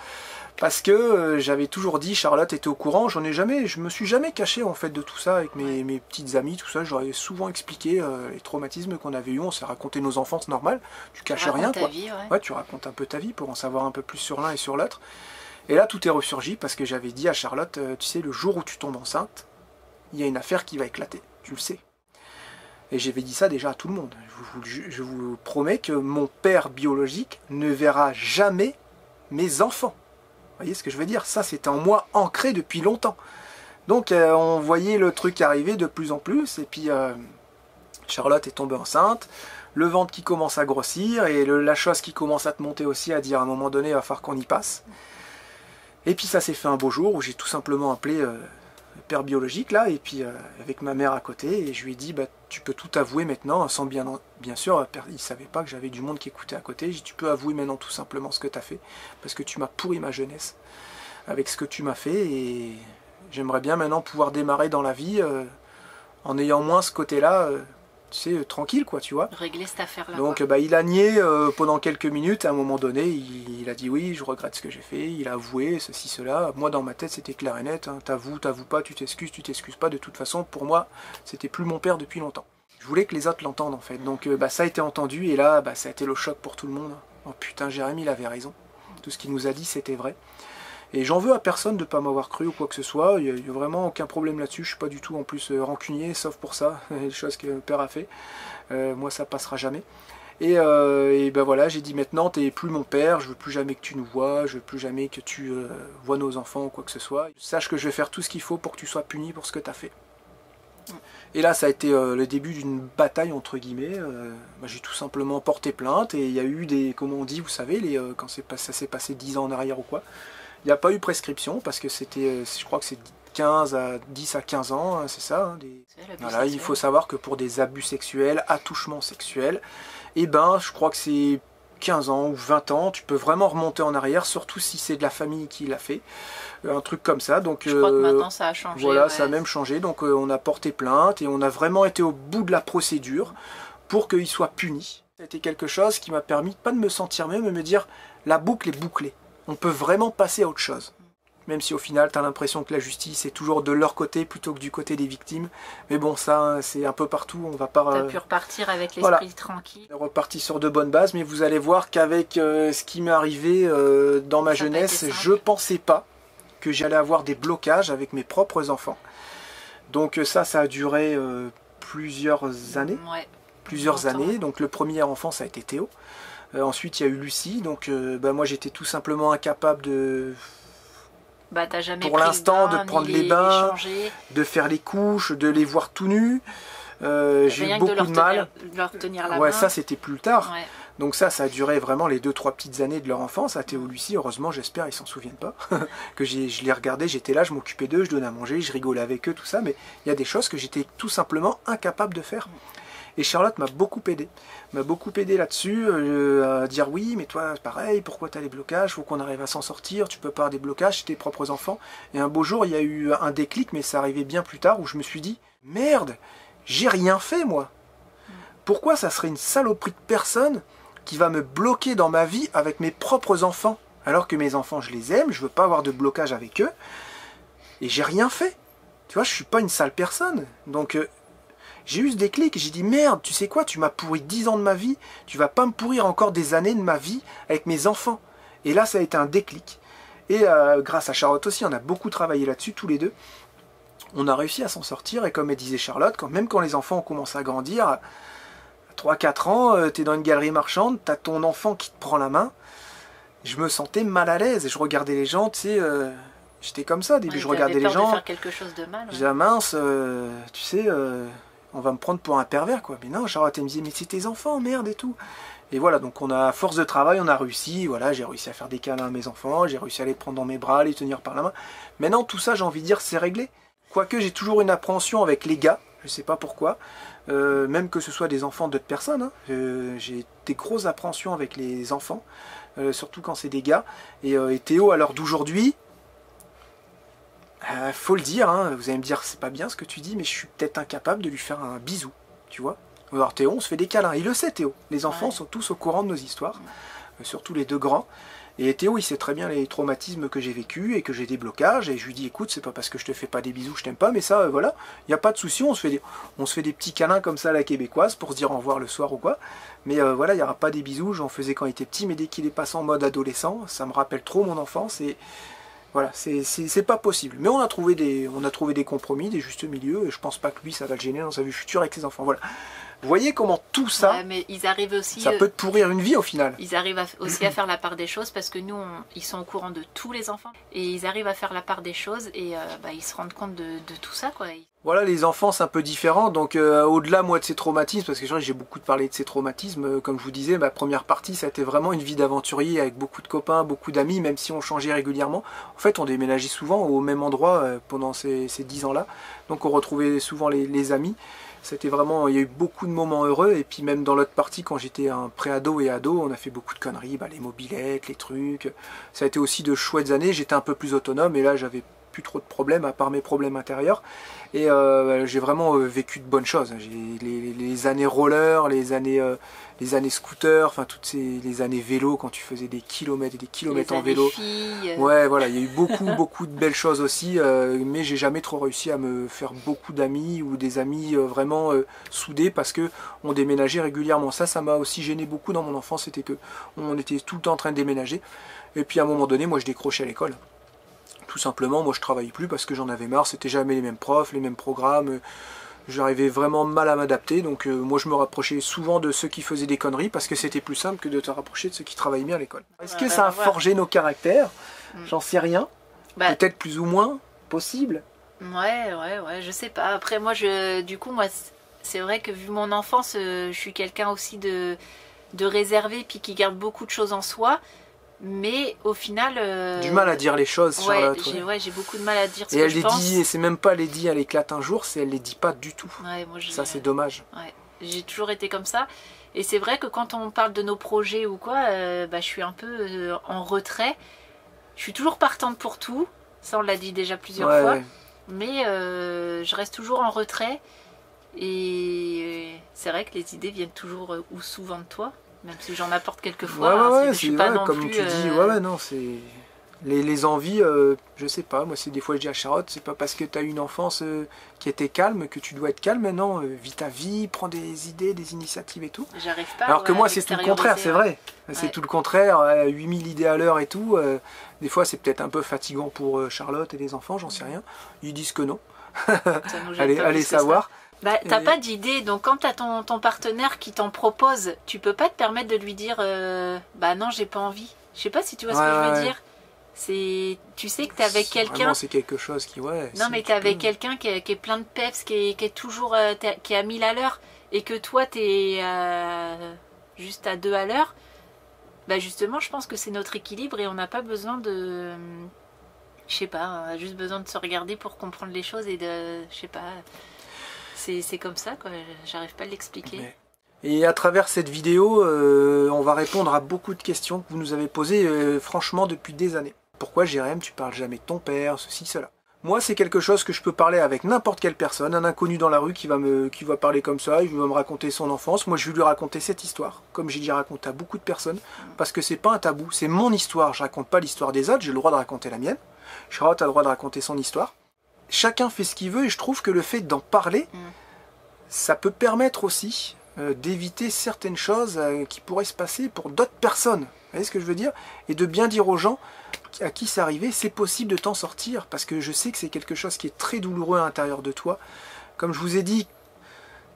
parce que j'avais toujours dit, Charlotte était au courant, je me suis jamais caché en fait de tout ça avec mes petites amies, tout ça, j'aurais souvent expliqué les traumatismes qu'on avait eu, on s'est raconté nos enfances normales, tu caches Raconte rien ta quoi. vie, ouais. Ouais, tu racontes un peu ta vie pour en savoir un peu plus sur l'un et sur l'autre. Et là, tout est ressurgi parce que j'avais dit à Charlotte, tu sais, le jour où tu tombes enceinte, il y a une affaire qui va éclater, tu le sais. Et j'avais dit ça déjà à tout le monde. Je vous promets que mon père biologique ne verra jamais mes enfants. Vous voyez ce que je veux dire? Ça, c'était en moi ancré depuis longtemps. Donc, on voyait le truc arriver de plus en plus. Et puis, Charlotte est tombée enceinte. Le ventre qui commence à grossir. Et la chose qui commence à te monter aussi, à dire à un moment donné, il va falloir qu'on y passe. Et puis, ça s'est fait un beau jour où j'ai tout simplement appelé le père biologique, là. Et puis, avec ma mère à côté. Et je lui ai dit, bah, tu peux tout avouer maintenant, sans bien sûr, il ne savait pas que j'avais du monde qui écoutait à côté. J'ai dit, tu peux avouer maintenant tout simplement ce que tu as fait, parce que tu m'as pourri ma jeunesse avec ce que tu m'as fait, et j'aimerais bien maintenant pouvoir démarrer dans la vie en ayant moins ce côté-là, tu sais, tranquille, quoi, tu vois. Régler cette affaire-là. Donc, bah, il a nié pendant quelques minutes. À un moment donné, il a dit oui, je regrette ce que j'ai fait. Il a avoué ceci, cela. Moi, dans ma tête, c'était clair et net. Hein. T'avoues pas, tu t'excuses pas. De toute façon, pour moi, c'était plus mon père depuis longtemps. Je voulais que les autres l'entendent, en fait. Donc, bah, ça a été entendu. Et là, bah, ça a été le choc pour tout le monde. Oh putain, Jérémy, il avait raison. Tout ce qu'il nous a dit, c'était vrai. Et j'en veux à personne de ne pas m'avoir cru ou quoi que ce soit. Il n'y a vraiment aucun problème là-dessus. Je ne suis pas du tout en plus rancunier, sauf pour ça, les choses que le père a fait. Moi, ça passera jamais. Et ben voilà, j'ai dit maintenant, tu n'es plus mon père, je veux plus jamais que tu nous vois, je veux plus jamais que tu vois nos enfants ou quoi que ce soit. Sache que je vais faire tout ce qu'il faut pour que tu sois puni pour ce que tu as fait. Et là, ça a été le début d'une bataille, entre guillemets. J'ai tout simplement porté plainte et il y a eu des, comment on dit, vous savez, quand ça s'est passé 10 ans en arrière ou quoi. Il n'y a pas eu prescription parce que c'était, je crois que c'est 10 à 15 ans, hein, c'est ça. Voilà, il faut savoir que pour des abus sexuels, attouchements sexuels, et ben, je crois que c'est 15 ans ou 20 ans, tu peux vraiment remonter en arrière, surtout si c'est de la famille qui l'a fait, un truc comme ça. Donc, je crois que maintenant ça a changé. Voilà, ouais. ça a même changé, donc on a porté plainte et on a vraiment été au bout de la procédure pour qu'il soit puni. C'était quelque chose qui m'a permis pas de me sentir mieux, mais de me dire la boucle est bouclée. On peut vraiment passer à autre chose. Même si au final, tu as l'impression que la justice est toujours de leur côté plutôt que du côté des victimes. Mais bon, ça, c'est un peu partout. On va pas. T'as pu repartir avec l'esprit voilà. tranquille. Reparti sur de bonnes bases, mais vous allez voir qu'avec ce qui m'est arrivé dans ma jeunesse, je pensais pas que j'allais avoir des blocages avec mes propres enfants. Donc ça a duré plusieurs années. Ouais, plusieurs années. Donc le premier enfant, ça a été Théo. Ensuite, il y a eu Lucie. Donc moi, j'étais tout simplement incapable de... t'as jamais pour l'instant, de prendre les bains, changer. de faire les couches, de les voir tout nus. J'ai eu beaucoup de mal. De leur tenir la ouais, main. ça c'était plus tard. Ouais. Donc ça a duré vraiment les 2-3 petites années de leur enfance. À Théo, Lucie, heureusement, j'espère, ils s'en souviennent pas. Que je les regardais, j'étais là, je m'occupais d'eux, je donnais à manger, je rigolais avec eux, tout ça. Mais il y a des choses que j'étais tout simplement incapable de faire. Et Charlotte m'a beaucoup aidé. M'a beaucoup aidé là-dessus, à dire oui, mais toi, pareil, pourquoi tu as les blocages, faut qu'on arrive à s'en sortir, tu peux pas avoir des blocages chez tes propres enfants. Et un beau jour, il y a eu un déclic, mais ça arrivait bien plus tard, où je me suis dit, merde, j'ai rien fait, moi. Pourquoi ça serait une saloperie de personne qui va me bloquer dans ma vie avec mes propres enfants, alors que mes enfants, je les aime, je veux pas avoir de blocage avec eux, et j'ai rien fait. Tu vois, je suis pas une sale personne. Donc, j'ai eu ce déclic, j'ai dit merde, tu sais quoi, tu m'as pourri 10 ans de ma vie, tu vas pas me pourrir encore des années de ma vie avec mes enfants. Et là, ça a été un déclic. Et grâce à Charlotte aussi, on a beaucoup travaillé là-dessus, tous les deux. On a réussi à s'en sortir, et comme elle disait Charlotte, même quand les enfants ont commencé à grandir, à 3-4 ans, tu es dans une galerie marchande, tu as ton enfant qui te prend la main. Je me sentais mal à l'aise, et je regardais les gens, tu sais, j'étais comme ça, au début, je regardais les gens. De faire quelque chose de mal. Ouais. Je disais, ah, mince, tu sais... on va me prendre pour un pervers, quoi. Mais non, Charlotte, elle me disait, mais c'est tes enfants, merde, et tout. Et voilà, donc on a, à force de travail, on a réussi, voilà, j'ai réussi à faire des câlins à mes enfants, j'ai réussi à les prendre dans mes bras, à les tenir par la main. Maintenant, tout ça, j'ai envie de dire, c'est réglé. Quoique, j'ai toujours une appréhension avec les gars, je sais pas pourquoi, même que ce soit des enfants d'autres personnes, hein. J'ai des grosses appréhensions avec les enfants, surtout quand c'est des gars. Et Théo, à l'heure d'aujourd'hui, faut le dire, hein, vous allez me dire c'est pas bien ce que tu dis, mais je suis peut-être incapable de lui faire un bisou, tu vois. Alors Théo, on se fait des câlins, il le sait Théo, les enfants sont tous au courant de nos histoires, surtout les deux grands, et Théo il sait très bien les traumatismes que j'ai vécus et que j'ai des blocages, et je lui dis écoute, c'est pas parce que je te fais pas des bisous je t'aime pas, mais ça voilà, il n'y a pas de souci, on se fait des petits câlins comme ça à la québécoise pour se dire au revoir le soir ou quoi, mais voilà, il n'y aura pas des bisous, j'en faisais quand il était petit, mais dès qu'il est passé en mode adolescent, ça me rappelle trop mon enfance, et voilà, c'est pas possible. Mais on a trouvé des compromis, des justes milieux, et je pense pas que lui, ça va le gêner dans sa vie future avec ses enfants. Voilà. Vous voyez comment tout ça, ouais, mais ils arrivent aussi, ça peut te pourrir une vie au final. Ils arrivent aussi à faire la part des choses, parce que nous, ils sont au courant de tous les enfants. Et ils arrivent à faire la part des choses, et ils se rendent compte de tout ça, quoi. Voilà, les enfants, c'est un peu différent. Donc, au-delà, moi, de ces traumatismes, parce que j'ai beaucoup parlé de ces traumatismes, comme je vous disais, ma première partie, ça a été vraiment une vie d'aventurier avec beaucoup de copains, beaucoup d'amis, même si on changeait régulièrement. En fait, on déménageait souvent au même endroit pendant ces 10 ans-là. Donc, on retrouvait souvent les amis. C'était vraiment, il y a eu beaucoup de moments heureux, et puis même dans l'autre partie, quand j'étais un pré-ado et ado, on a fait beaucoup de conneries, les mobylettes, les trucs. Ça a été aussi de chouettes années, j'étais un peu plus autonome, et là, j'avais plus trop de problèmes, à part mes problèmes intérieurs. Et j'ai vraiment vécu de bonnes choses. J'ai les années roller, les années scooter, enfin toutes les années vélo, quand tu faisais des kilomètres et des kilomètres en vélo. Filles. Ouais, voilà, il y a eu beaucoup de belles choses aussi, mais j'ai jamais trop réussi à me faire beaucoup d'amis ou des amis vraiment soudés, parce que on déménageait régulièrement. Ça m'a aussi gêné beaucoup dans mon enfance, c'était que on était tout le temps en train de déménager. Et puis à un moment donné, moi je décrochais à l'école. Tout simplement, moi je travaillais plus parce que j'en avais marre, c'était jamais les mêmes profs, les mêmes programmes, j'arrivais vraiment mal à m'adapter, donc moi je me rapprochais souvent de ceux qui faisaient des conneries, parce que c'était plus simple que de te rapprocher de ceux qui travaillaient bien à l'école. Est-ce que ça a forgé nos caractères? J'en sais rien, peut-être plus ou moins, possible. Ouais, je sais pas. Après moi, du coup, c'est vrai que vu mon enfance, je suis quelqu'un aussi de réservé, puis qui garde beaucoup de choses en soi. Mais au final... Du mal à dire les choses, Charlotte. J'ai beaucoup de mal à dire ce que je pense. Et elle les dit, et c'est même pas les dit, elle éclate un jour, elle les dit pas du tout. Ouais, moi, ça, c'est dommage. Ouais, j'ai toujours été comme ça. Et c'est vrai que quand on parle de nos projets ou quoi, je suis un peu en retrait. Je suis toujours partante pour tout. Ça, on l'a dit déjà plusieurs fois. Ouais. Mais je reste toujours en retrait. Et c'est vrai que les idées viennent toujours ou souvent de toi. Même si j'en apporte quelques fois, je suis pas non comme plus, tu dis, non, c'est les envies, je sais pas, moi c'est des fois je dis à Charlotte, c'est pas parce que tu as une enfance qui était calme que tu dois être calme, maintenant vis ta vie, prends des idées, des initiatives et tout. J'arrive pas. Alors que moi c'est tout le contraire, c'est vrai, c'est tout le contraire, 8000 idées à l'heure et tout, des fois c'est peut-être un peu fatigant pour Charlotte et les enfants, j'en sais rien, ils disent que non, allez savoir. T'as pas d'idée, donc quand t'as ton partenaire qui t'en propose, tu peux pas te permettre de lui dire non, j'ai pas envie. Je sais pas si tu vois ce que je veux dire. Tu sais que t'es avec quelqu'un. C'est quelque chose qui, non, mais t'es avec quelqu'un qui est plein de peps, qui est toujours qui est à 1000 à l'heure, et que toi t'es juste à 2 à l'heure, bah justement je pense que c'est notre équilibre et on n'a pas besoin de... Je sais pas, on a juste besoin de se regarder pour comprendre les choses et de... Je sais pas, c'est comme ça quoi, j'arrive pas à l'expliquer. Et à travers cette vidéo, on va répondre à beaucoup de questions que vous nous avez posées franchement depuis des années. Pourquoi Jérém, tu parles jamais de ton père, ceci, cela? Moi, c'est quelque chose que je peux parler avec n'importe quelle personne, un inconnu dans la rue qui va parler comme ça, il va me raconter son enfance. Moi, je vais lui raconter cette histoire, comme j'ai déjà raconté à beaucoup de personnes, parce que c'est pas un tabou, c'est mon histoire. Je raconte pas l'histoire des autres, j'ai le droit de raconter la mienne. Charlotte a le droit de raconter son histoire. Chacun fait ce qu'il veut et je trouve que le fait d'en parler, ça peut permettre aussi d'éviter certaines choses qui pourraient se passer pour d'autres personnes. Vous voyez ce que je veux dire? Et de bien dire aux gens à qui c'est arrivé, c'est possible de t'en sortir, parce que je sais que c'est quelque chose qui est très douloureux à l'intérieur de toi. Comme je vous ai dit,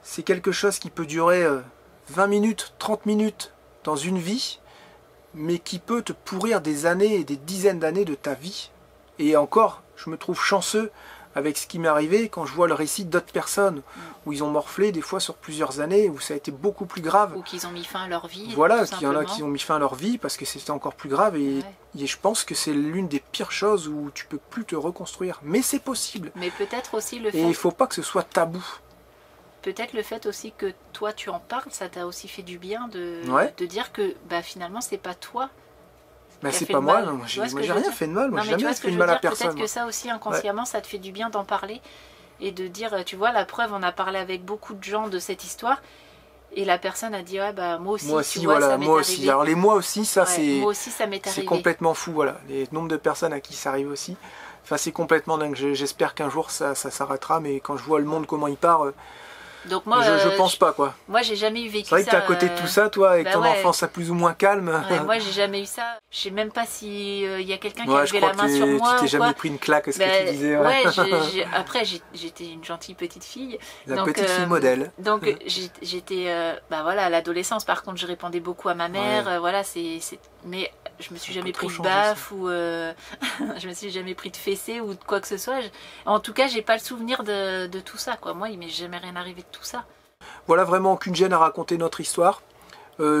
c'est quelque chose qui peut durer 20 minutes, 30 minutes dans une vie, mais qui peut te pourrir des années et des dizaines d'années de ta vie. Et encore, je me trouve chanceux avec ce qui m'est arrivé quand je vois le récit d'autres personnes où ils ont morflé des fois sur plusieurs années, où ça a été beaucoup plus grave. Ou qu'ils ont mis fin à leur vie. Voilà, qu'il y en a qui ont mis fin à leur vie parce que c'était encore plus grave et je pense que c'est l'une des pires choses où tu peux plus te reconstruire. Mais c'est possible. Mais peut-être aussi le fait... Et il faut pas que ce soit tabou. Peut-être le fait aussi que toi tu en parles, ça t'a aussi fait du bien de dire que bah, finalement c'est pas toi. Mais c'est pas moi, moi j'ai rien fait de mal, moi j'ai jamais fait de mal à personne. Peut-être que ça aussi inconsciemment ça te fait du bien d'en parler et de dire, tu vois, la preuve, on a parlé avec beaucoup de gens de cette histoire et la personne a dit, ouais, bah moi aussi, tu vois, voilà, ça m'est moi arrivé. aussi. Alors les moi aussi, ça c'est... Moi aussi ça m'est arrivé. C'est complètement fou, voilà. Les nombres de personnes à qui ça arrive aussi. Enfin c'est complètement dingue, j'espère qu'un jour ça s'arrêtera, mais quand je vois le monde comment il part... Donc moi, je pense pas quoi. Moi j'ai jamais eu vécu ça. C'est vrai que t'es à côté de tout ça toi, avec ton enfance à plus ou moins calme. Ouais, moi j'ai jamais eu ça. Je sais même pas si y a quelqu'un qui a levé la main sur moi. Tu t'es jamais pris une claque, ce que tu disais. Après j'étais une gentille petite fille. La petite fille modèle. Donc j'étais, bah voilà, à l'adolescence par contre je répondais beaucoup à ma mère. Voilà, mais je me suis jamais pris de baffe ou je me suis jamais pris de fessée ou de quoi que ce soit. En tout cas j'ai pas le souvenir de tout ça quoi. Moi il m'est jamais rien arrivé de tout ça. Voilà, vraiment aucune gêne à raconter notre histoire.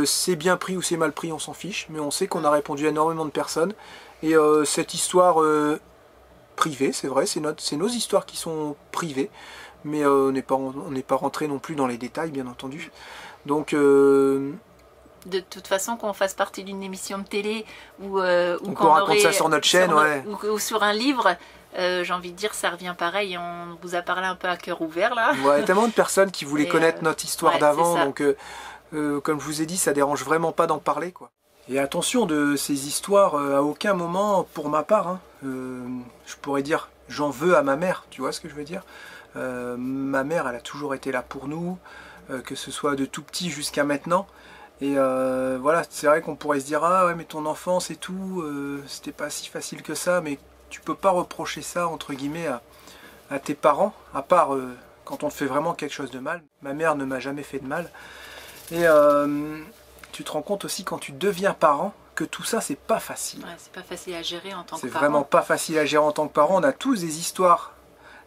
C'est bien pris ou c'est mal pris, on s'en fiche, mais on sait qu'on a répondu à énormément de personnes. Et cette histoire privée, c'est vrai, c'est nos histoires qui sont privées, mais on n'est pas rentré non plus dans les détails, bien entendu. Donc... De toute façon, qu'on fasse partie d'une émission de télé ou qu'on raconte ça sur notre chaîne, ou sur un livre... j'ai envie de dire, ça revient pareil, on vous a parlé un peu à cœur ouvert là. Ouais, tellement de personnes qui voulaient connaître notre histoire d'avant, donc comme je vous ai dit, ça dérange vraiment pas d'en parler quoi. Et attention de ces histoires, à aucun moment, pour ma part, je pourrais dire j'en veux à ma mère, tu vois ce que je veux dire. Ma mère, elle a toujours été là pour nous, que ce soit de tout petit jusqu'à maintenant. Et voilà, c'est vrai qu'on pourrait se dire ah ouais mais ton enfance et tout, c'était pas si facile que ça, mais tu peux pas reprocher ça entre guillemets à tes parents, à part quand on te fait vraiment quelque chose de mal. Ma mère ne m'a jamais fait de mal. Et tu te rends compte aussi quand tu deviens parent que tout ça c'est pas facile. Ouais, c'est pas facile à gérer en tant que parent. C'est vraiment pas facile à gérer en tant que parent. On a tous des histoires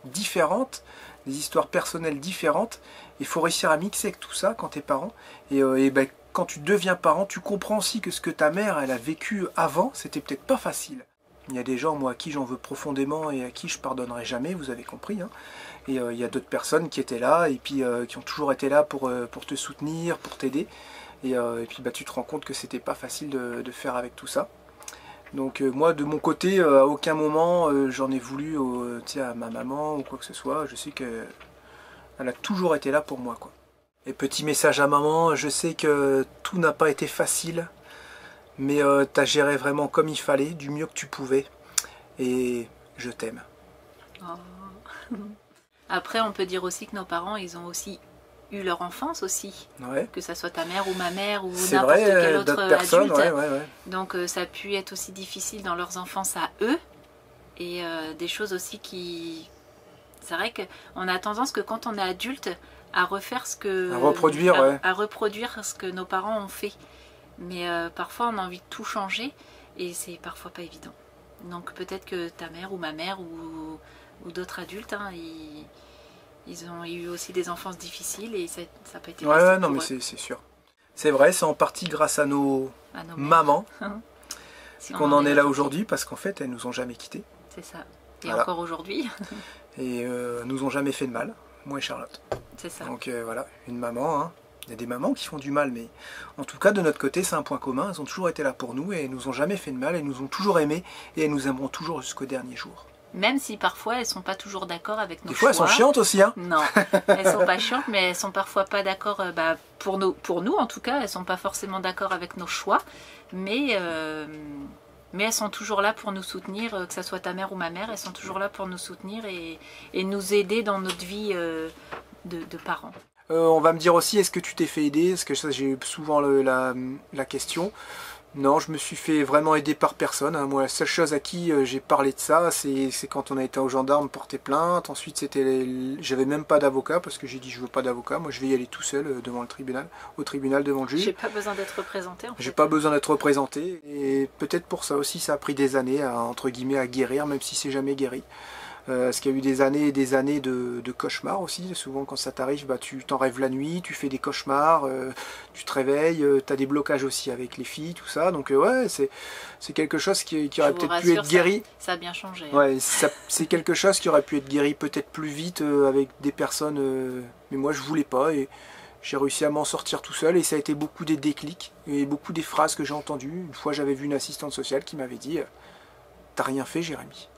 différentes, des histoires personnelles différentes. Il faut réussir à mixer avec tout ça quand tu es parent. Et ben, quand tu deviens parent, tu comprends aussi que ce que ta mère elle a vécu avant, c'était peut-être pas facile. Il y a des gens, moi, à qui j'en veux profondément et à qui je pardonnerai jamais, vous avez compris. Hein. Et il y a d'autres personnes qui étaient là et puis qui ont toujours été là pour te soutenir, pour t'aider. Et puis bah, tu te rends compte que c'était pas facile de faire avec tout ça. Donc moi, de mon côté, à aucun moment j'en ai voulu à ma maman ou quoi que ce soit. Je sais qu'elle a toujours été là pour moi, quoi. Et petit message à maman, je sais que tout n'a pas été facile. Mais tu as géré vraiment comme il fallait, du mieux que tu pouvais. Et je t'aime. Oh. Après, on peut dire aussi que nos parents, ils ont aussi eu leur enfance aussi. Ouais. Que ça soit ta mère ou ma mère ou n'importe quel autre adulte. Ouais. Donc ça a pu être aussi difficile dans leurs enfances à eux. Et des choses aussi qui... C'est vrai qu'on a tendance que quand on est adulte, à refaire ce que... à reproduire ce que nos parents ont fait. Mais parfois on a envie de tout changer et c'est parfois pas évident. Donc peut-être que ta mère ou ma mère ou d'autres adultes, hein, ils ont eu aussi des enfances difficiles et ça n'a pas été facile. Ouais, non mais c'est sûr. C'est vrai, c'est en partie grâce à nos mamans Si qu'on en est là aujourd'hui, parce qu'en fait, elles nous ont jamais quittés. C'est ça. Et Voilà. encore aujourd'hui. Et nous ont jamais fait de mal, moi et Charlotte. C'est ça. Donc voilà, une maman, hein. Il y a des mamans qui font du mal, mais en tout cas, de notre côté, c'est un point commun. Elles ont toujours été là pour nous et elles nous ont jamais fait de mal. Elles nous ont toujours aimés et elles nous aimeront toujours jusqu'au dernier jour. Même si parfois elles sont pas toujours d'accord avec nos choix. Des fois, elles sont chiantes aussi, hein. Non, elles sont pas chiantes, mais elles sont parfois pas d'accord. Pour nous, en tout cas, elles sont pas forcément d'accord avec nos choix, mais elles sont toujours là pour nous soutenir, que ce soit ta mère ou ma mère. Elles sont toujours là pour nous soutenir et nous aider dans notre vie de parents. On va me dire aussi, est-ce que tu t'es fait aider? Parce que ça, j'ai souvent la question. Non, je me suis fait vraiment aider par personne. Hein. Moi, la seule chose à qui j'ai parlé de ça, c'est quand on a été aux gendarmes porter plainte. Ensuite, j'avais même pas d'avocat parce que j'ai dit je veux pas d'avocat. Moi, je vais y aller tout seul devant le tribunal, au tribunal devant le juge. J'ai pas besoin d'être représenté. J'ai pas besoin d'être représenté. Et peut-être pour ça aussi, ça a pris des années entre guillemets à guérir, même si c'est jamais guéri. Parce qu'il y a eu des années et des années de cauchemars aussi. Souvent quand ça t'arrive, tu t'en rêves la nuit, tu fais des cauchemars, tu te réveilles, tu as des blocages aussi avec les filles, tout ça. Donc ouais, c'est quelque chose qui aurait peut-être pu être guéri. Ça a bien changé. Hein. Ouais, c'est quelque chose qui aurait pu être guéri peut-être plus vite avec des personnes. Mais moi je voulais pas et j'ai réussi à m'en sortir tout seul. Et ça a été beaucoup des déclics et beaucoup des phrases que j'ai entendues. Une fois j'avais vu une assistante sociale qui m'avait dit « T'as rien fait Jérémy ?»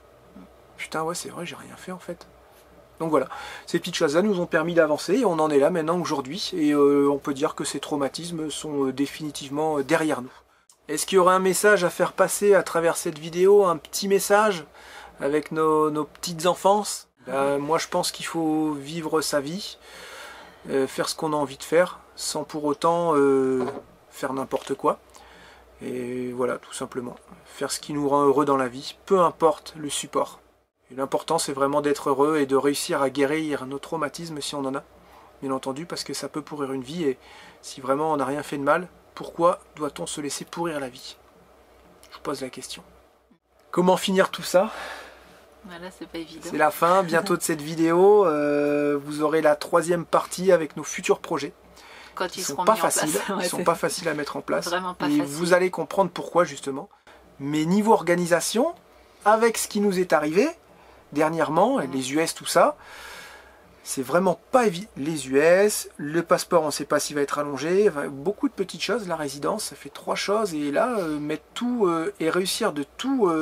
Putain, ouais, c'est vrai, j'ai rien fait en fait. Donc voilà, ces petites choses-là nous ont permis d'avancer et on en est là maintenant aujourd'hui. Et on peut dire que ces traumatismes sont définitivement derrière nous. Est-ce qu'il y aurait un message à faire passer à travers cette vidéo, un petit message avec nos petites enfances? Moi, je pense qu'il faut vivre sa vie, faire ce qu'on a envie de faire, sans pour autant faire n'importe quoi. Et voilà, tout simplement. Faire ce qui nous rend heureux dans la vie, peu importe le support. L'important c'est vraiment d'être heureux et de réussir à guérir nos traumatismes si on en a, bien entendu, parce que ça peut pourrir une vie et si vraiment on n'a rien fait de mal, pourquoi doit-on se laisser pourrir la vie? Je vous pose la question. Comment finir tout ça? Voilà, c'est pas évident. C'est la fin bientôt de cette vidéo, vous aurez la 3e partie avec nos futurs projets. Quand ils sont pas faciles, ils sont pas faciles à mettre en place. Vraiment pas et facile. Vous allez comprendre pourquoi justement. Mais niveau organisation, avec ce qui nous est arrivé dernièrement, les US, tout ça, c'est vraiment pas évident. Les US, le passeport, on ne sait pas s'il va être allongé, beaucoup de petites choses, la résidence, ça fait 3 choses, et là, mettre tout et réussir de tout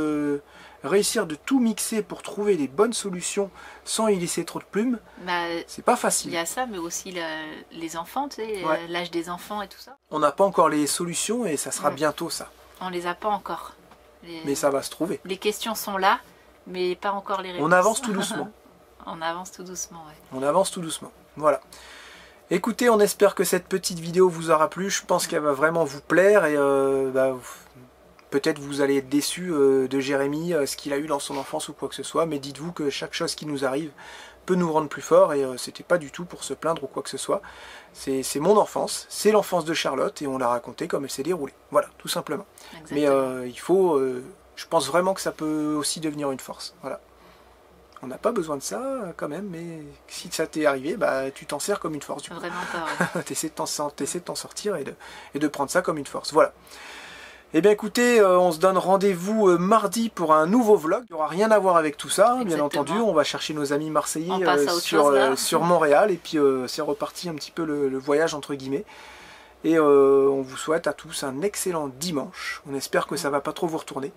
mixer pour trouver les bonnes solutions sans y laisser trop de plumes, c'est pas facile. Il y a ça, mais aussi les enfants, tu sais, l'âge des enfants et tout ça. On n'a pas encore les solutions et ça sera bientôt ça. On les a pas encore. Mais ça va se trouver. Les questions sont là, mais pas encore les réponses. On avance tout doucement. On avance tout doucement, ouais. On avance tout doucement, voilà. Écoutez, on espère que cette petite vidéo vous aura plu. Je pense qu'elle va vraiment vous plaire et peut-être vous allez être déçus de Jérémy, ce qu'il a eu dans son enfance ou quoi que ce soit. Mais dites-vous que chaque chose qui nous arrive peut nous rendre plus forts et c'était pas du tout pour se plaindre ou quoi que ce soit. C'est mon enfance, c'est l'enfance de Charlotte et on l'a raconté comme elle s'est déroulée. Voilà, tout simplement. Exactement. Mais il faut... je pense vraiment que ça peut aussi devenir une force. Voilà. On n'a pas besoin de ça quand même, mais si ça t'est arrivé, tu t'en sers comme une force. Du coup. Vraiment pas, ouais. T'essaies de t'en sortir et de prendre ça comme une force. Voilà. Eh bien écoutez, on se donne rendez-vous mardi pour un nouveau vlog. Il n'y aura rien à voir avec tout ça, hein, bien entendu. On va chercher nos amis marseillais sur Montréal. Et puis c'est reparti un petit peu le voyage entre guillemets. Et on vous souhaite à tous un excellent dimanche. On espère que ça va pas trop vous retourner.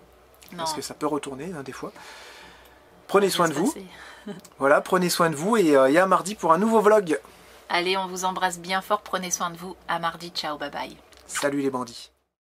Non. Parce que ça peut retourner hein, des fois. Prenez soin de vous. Voilà, prenez soin de vous et à mardi pour un nouveau vlog. Allez, on vous embrasse bien fort. Prenez soin de vous. À mardi. Ciao, bye bye. Salut les bandits.